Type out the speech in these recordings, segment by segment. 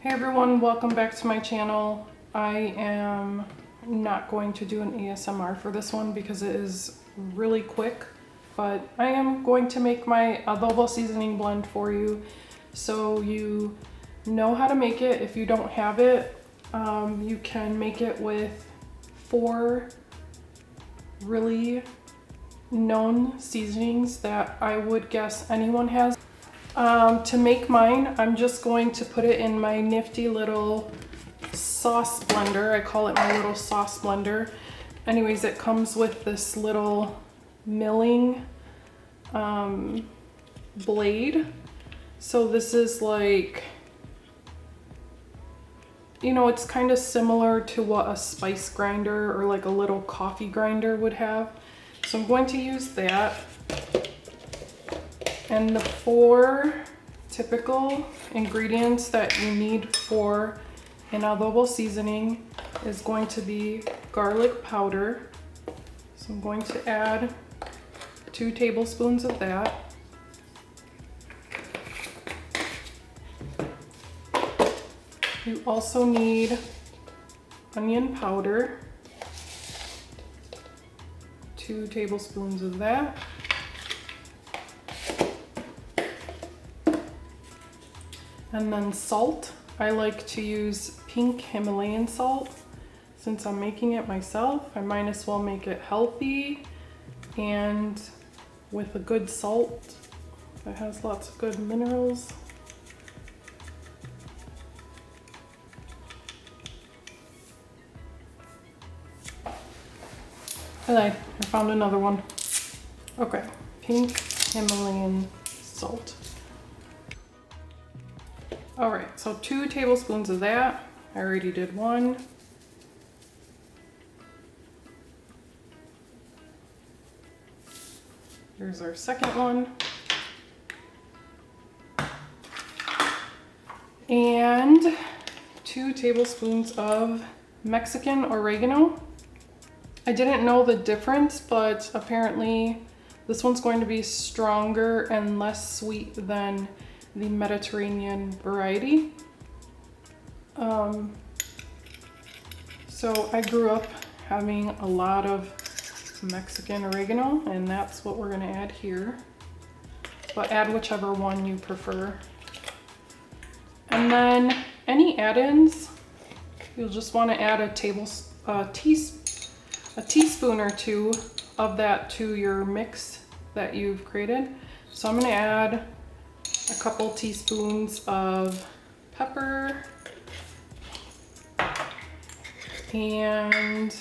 Hey everyone, welcome back to my channel. I am not going to do an ASMR for this one because it is really quick, but I am going to make my Adobo Seasoning Blend for you so you know how to make it. If you don't have it, you can make it with 4 really known seasonings that I would guess anyone has. To make mine, I'm just going to put it in my nifty little sauce blender. I call it my little sauce blender. Anyways, it comes with this little milling blade. So this is like, you know, it's kind of similar to what a spice grinder or like a little coffee grinder would have. So I'm going to use that. And the 4 typical ingredients that you need for an adobo seasoning is going to be garlic powder. So I'm going to add 2 tablespoons of that. You also need onion powder, 2 tablespoons of that. And then salt. I like to use pink Himalayan salt. Since I'm making it myself, I might as well make it healthy and with a good salt that has lots of good minerals. And I found another one. Okay, pink Himalayan salt. All right, so 2 tablespoons of that. I already did 1. Here's our second one. And 2 tablespoons of Mexican oregano. I didn't know the difference, but apparently this one's going to be stronger and less sweet than the Mediterranean variety. So I grew up having a lot of Mexican oregano, and that's what we're gonna add here. But add whichever one you prefer. And then any add-ins, you'll just wanna add a teaspoon or 2 of that to your mix that you've created. So I'm gonna add a couple teaspoons of pepper and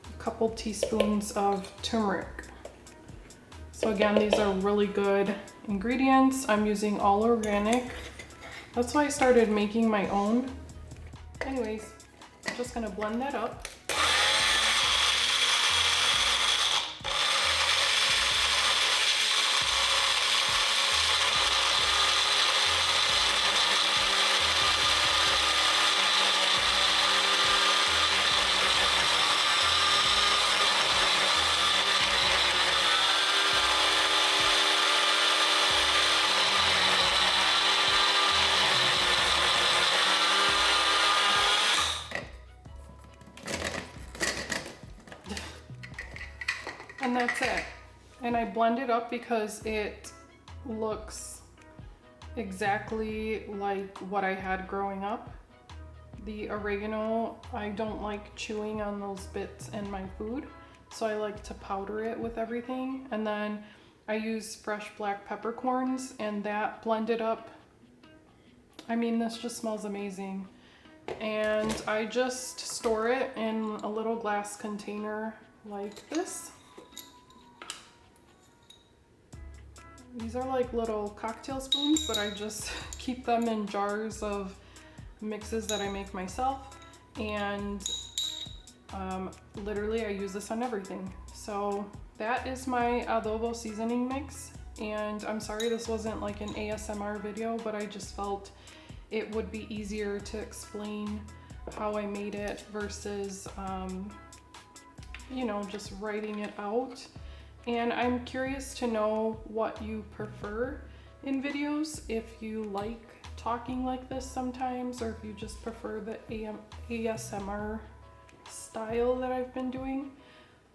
a couple teaspoons of turmeric. So again, these are really good ingredients. I'm using all organic. That's why I started making my own. Anyways, I'm just gonna blend that up. And that's it. And I blend it up because it looks exactly like what I had growing up. The oregano, I don't like chewing on those bits in my food, so I like to powder it with everything. And then I use fresh black peppercorns, and that blended up. I mean, this just smells amazing. And I just store it in a little glass container like this. These are like little cocktail spoons, but I just keep them in jars of mixes that I make myself. And literally I use this on everything. So that is my adobo seasoning mix. And I'm sorry this wasn't like an ASMR video, but I just felt it would be easier to explain how I made it versus, you know, just writing it out. And I'm curious to know what you prefer in videos, if you like talking like this sometimes, or if you just prefer the ASMR style that I've been doing.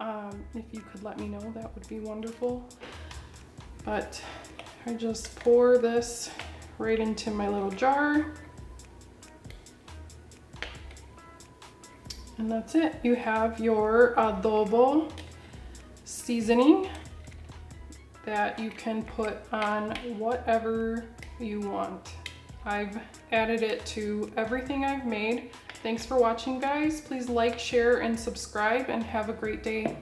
If you could let me know, that would be wonderful. But I just pour this right into my little jar. And that's it. You have your adobo seasoning that you can put on whatever you want. I've added it to everything I've made. Thanks for watching, guys. Please like, share, and subscribe, and have a great day.